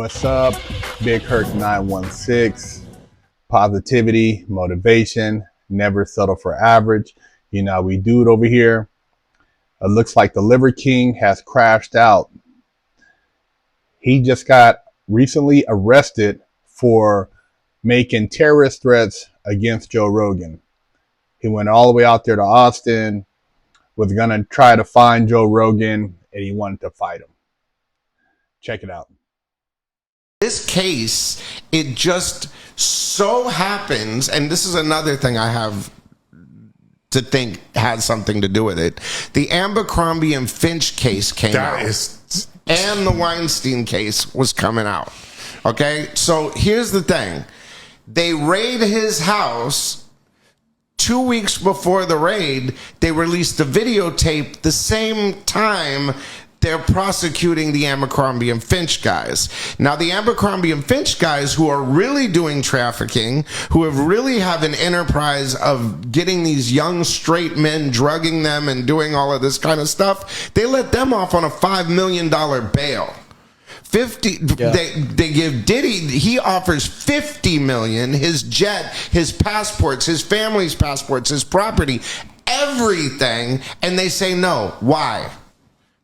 What's up? BigHerc916. Positivity, motivation, never settle for average. You know, we do it over here. It looks like the Liver King has crashed out. He just got recently arrested for making terrorist threats against Joe Rogan. He went all the way out there to Austin, was going to try to find Joe Rogan, and he wanted to fight him. Check it out. This case, it just so happens, and this is another thing I have to think has something to do with it. The Abercrombie and Fitch case came out, and the Weinstein case was coming out. Okay, so here's the thing. They raid his house. 2 weeks before the raid, they released a videotape the same time they're prosecuting the Abercrombie and Fitch guys. Now, the Abercrombie and Fitch guys who are really doing trafficking, who really have an enterprise of getting these young straight men, drugging them and doing all of this kind of stuff, they let them off on a $5 million bail. 50. Yeah. They give Diddy, he offers 50 million, his jet, his passports, his family's passports, his property, everything, and they say no. Why?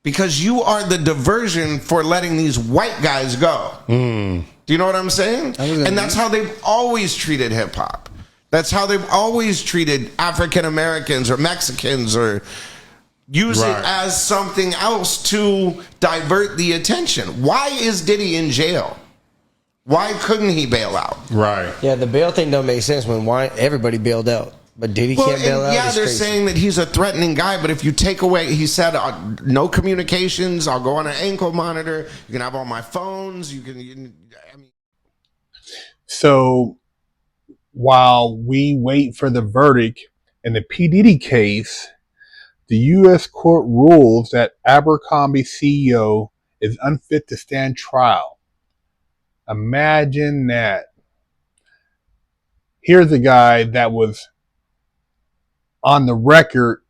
Because you are the diversion for letting these white guys go. Do you know what I'm saying? And that's how they've always treated hip hop. That's how they've always treated African Americans or Mexicans, or use it as something else to divert the attention. Why is Diddy in jail? Why couldn't he bail out? Right. Yeah, the bail thing don't make sense when everybody bailed out. But Diddy can't bail out. Yeah, they're saying that he's a threatening guy, but if you take away, he said, no communications, I'll go on an ankle monitor, you can have all my phones, I mean. So while we wait for the verdict in the P. Diddy case, the U.S. court rules that Abercrombie CEO is unfit to stand trial. Imagine that. Here's a guy that was on the record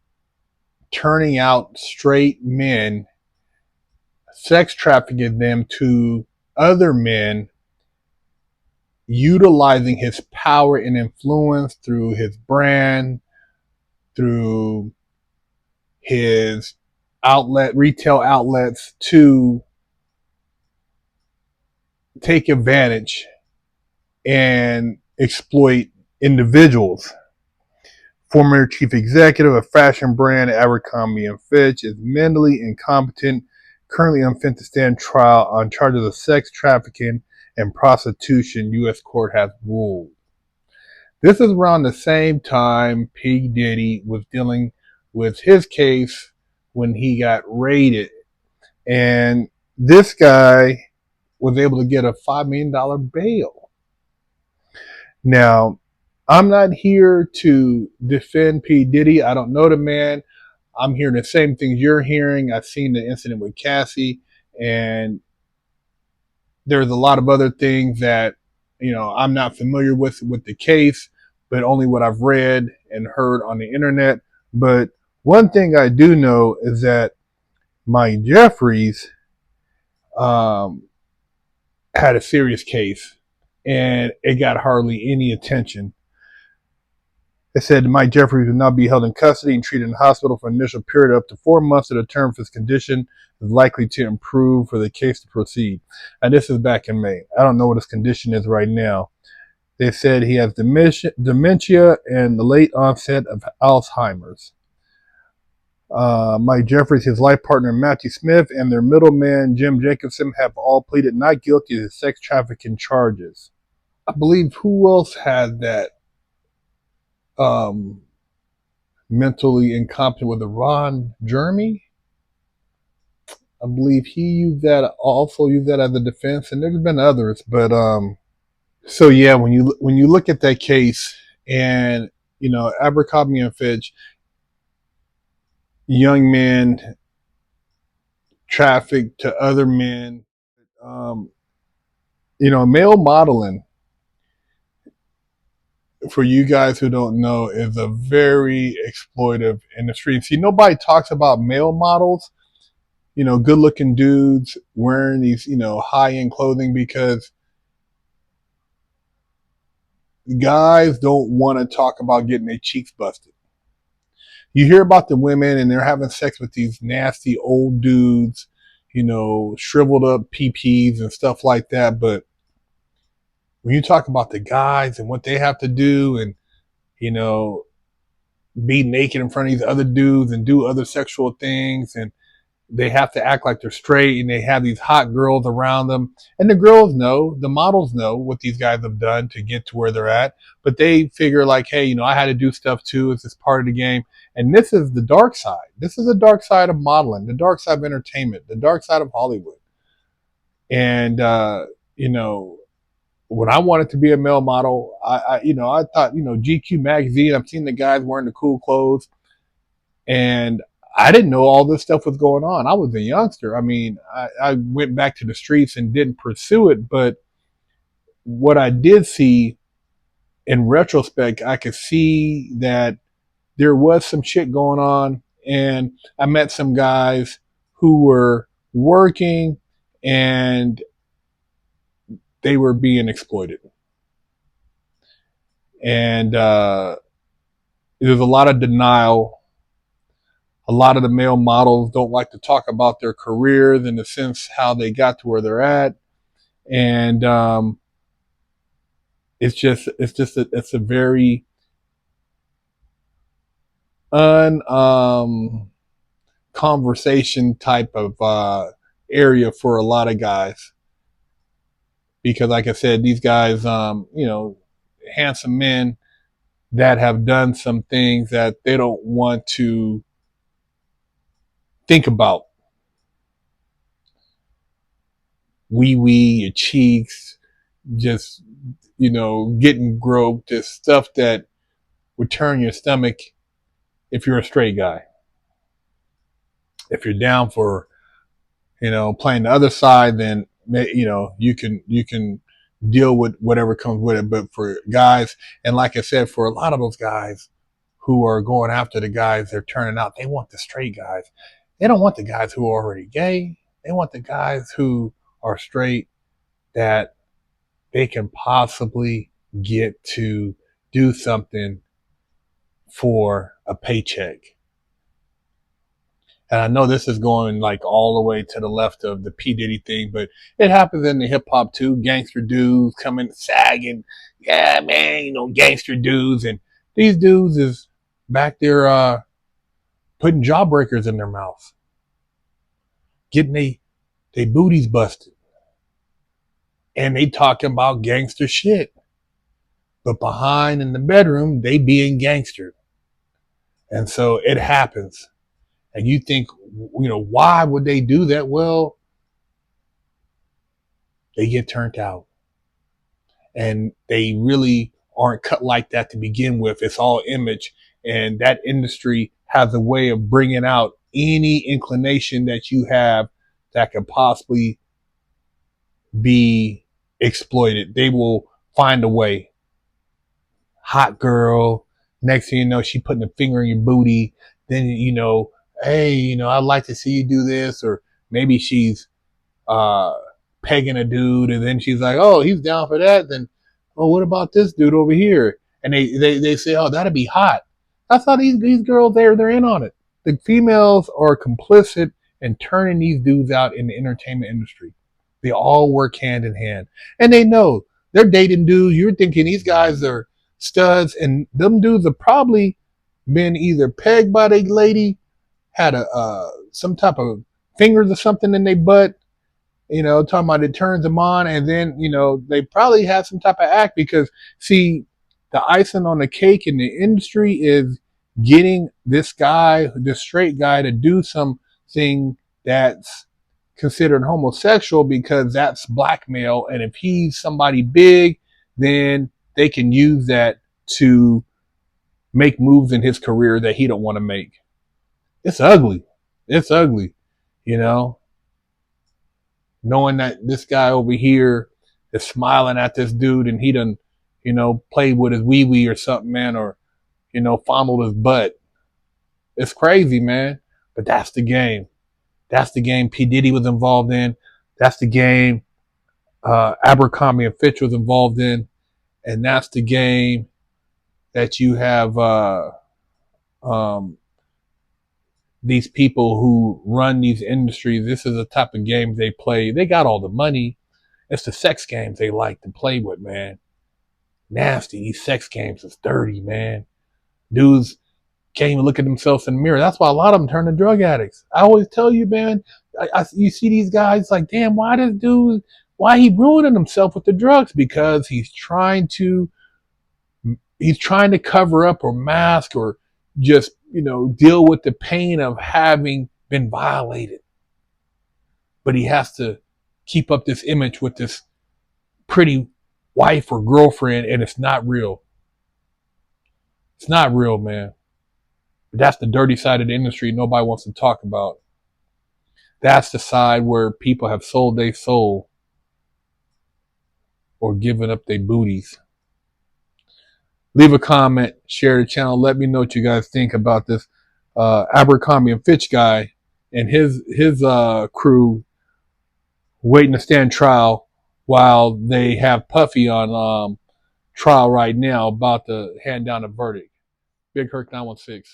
turning out straight men, sex trafficking them to other men, utilizing his power and influence through his brand, through his retail outlets, to take advantage and exploit individuals. Former chief executive of fashion brand Abercrombie and Fitch is mentally incompetent, currently unfit to stand trial on charges of sex trafficking and prostitution, U.S. court has ruled. This is around the same time P. Diddy was dealing with his case when he got raided. And this guy was able to get a $5 million bail. Now, I'm not here to defend P. Diddy. I don't know the man. I'm hearing the same things you're hearing. I've seen the incident with Cassie, and there's a lot of other things that, you know, I'm not familiar with the case, but only what I've read and heard on the internet. But one thing I do know is that Mike Jeffries had a serious case, and it got hardly any attention. It said Mike Jeffries will now be held in custody and treated in the hospital for an initial period of up to 4 months to determine if his condition is likely to improve for the case to proceed. And this is back in May. I don't know what his condition is right now. They said he has dementia and the late onset of Alzheimer's. Mike Jeffries, his life partner Matthew Smith, and their middleman Jim Jacobson have all pleaded not guilty to sex trafficking charges. I believe who else had that? Mentally incompetent with Ron Jeremy. I believe he also used that as a defense, and there's been others. But so yeah, when you look at that case, and you know, Abercrombie and Fitch, young men trafficked to other men, you know, male modeling, for you guys who don't know, is a very exploitive industry. See, nobody talks about male models, good looking dudes wearing these, high end clothing, because guys don't want to talk about getting their cheeks busted. You hear about the women and they're having sex with these nasty old dudes, shriveled up PPs and stuff like that. But when you talk about the guys and what they have to do, and, be naked in front of these other dudes and do other sexual things, and they have to act like they're straight, and they have these hot girls around them, and the girls know, the models know what these guys have done to get to where they're at, but they figure like, hey, I had to do stuff too. It's just part of the game. And this is the dark side. This is the dark side of modeling, the dark side of entertainment, the dark side of Hollywood. And when I wanted to be a male model, I thought, GQ magazine, I've seen the guys wearing the cool clothes, and I didn't know all this stuff was going on. I was a youngster. I mean, I went back to the streets and didn't pursue it. But what I did see in retrospect, I could see that there was some shit going on. And I met some guys who were working and they were being exploited. And there's a lot of denial. A lot of the male models don't like to talk about their careers in the sense how they got to where they're at. And it's a very conversation type of area for a lot of guys, because like I said, these guys, handsome men that have done some things that they don't want to think about. Your cheeks, just, getting groped, this stuff that would turn your stomach if you're a straight guy. If you're down for, playing the other side, then, you can deal with whatever comes with it. But for guys, and like I said, for a lot of those guys who are going after the guys they're turning out, they want the straight guys. They don't want the guys who are already gay. They want the guys who are straight, that they can possibly get to do something for a paycheck. And I know this is going like all the way to the left of the P. Diddy thing, but it happens in the hip hop too. Gangster dudes coming sagging. Yeah, man, gangster dudes. And these dudes is back there putting jawbreakers in their mouth, getting they booties busted. And they talking about gangster shit. But behind in the bedroom, they being gangster. And so it happens. And you think, why would they do that? Well, they get turned out. And they really aren't cut like that to begin with. It's all image. And that industry has a way of bringing out any inclination that you have that could possibly be exploited. They will find a way. Hot girl. Next thing you know, she putting a finger in your booty. Then, hey, I'd like to see you do this. Or maybe she's pegging a dude, and then she's like, oh, he's down for that. Then, oh, what about this dude over here? And they say, oh, that'd be hot. That's how these girls, they're in on it. The females are complicit in turning these dudes out in the entertainment industry. They all work hand in hand. And they know they're dating dudes. You're thinking these guys are studs, and them dudes have probably been either pegged by the lady, had some type of fingers or something in their butt, talking about it turns them on, and then, they probably have some type of act, because see, the icing on the cake in the industry is getting this straight guy to do something that's considered homosexual, because that's blackmail. And if he's somebody big, then they can use that to make moves in his career that he don't want to make. It's ugly. It's ugly, knowing that this guy over here is smiling at this dude, and he done, played with his wee-wee or something, man, or, fondled his butt. It's crazy, man. But that's the game. That's the game P. Diddy was involved in. That's the game Abercrombie and Fitch was involved in. And that's the game that you have um, these people who run these industries. This is the type of games they play. They got all the money. It's the sex games they like to play with, man. Nasty. These sex games is dirty, man. Dudes can't even look at themselves in the mirror. That's why a lot of them turn to drug addicts. I always tell you, man, you see these guys like, damn, why he ruining himself with the drugs? Because he's trying to cover up or mask or just, deal with the pain of having been violated. But he has to keep up this image with this pretty wife or girlfriend, and it's not real. It's not real, man. That's the dirty side of the industry nobody wants to talk about. That's the side where people have sold their soul or given up their booties. Leave a comment, share the channel. Let me know what you guys think about this Abercrombie and Fitch guy and his crew waiting to stand trial while they have Puffy on trial right now, about to hand down a verdict. BigHerc916.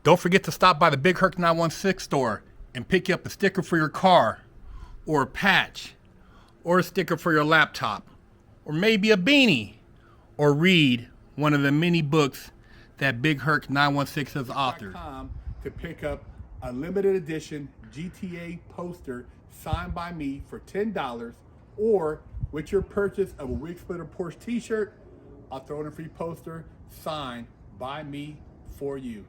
Don't forget to stop by the BigHerc916 store and pick up a sticker for your car, or a patch, or a sticker for your laptop, or maybe a beanie, or read one of the many books that BigHerc916 has authored. To pick up a limited edition GTA poster signed by me for $10, or with your purchase of a Wig Splitter Porsche t-shirt, I'll throw in a free poster signed by me for you.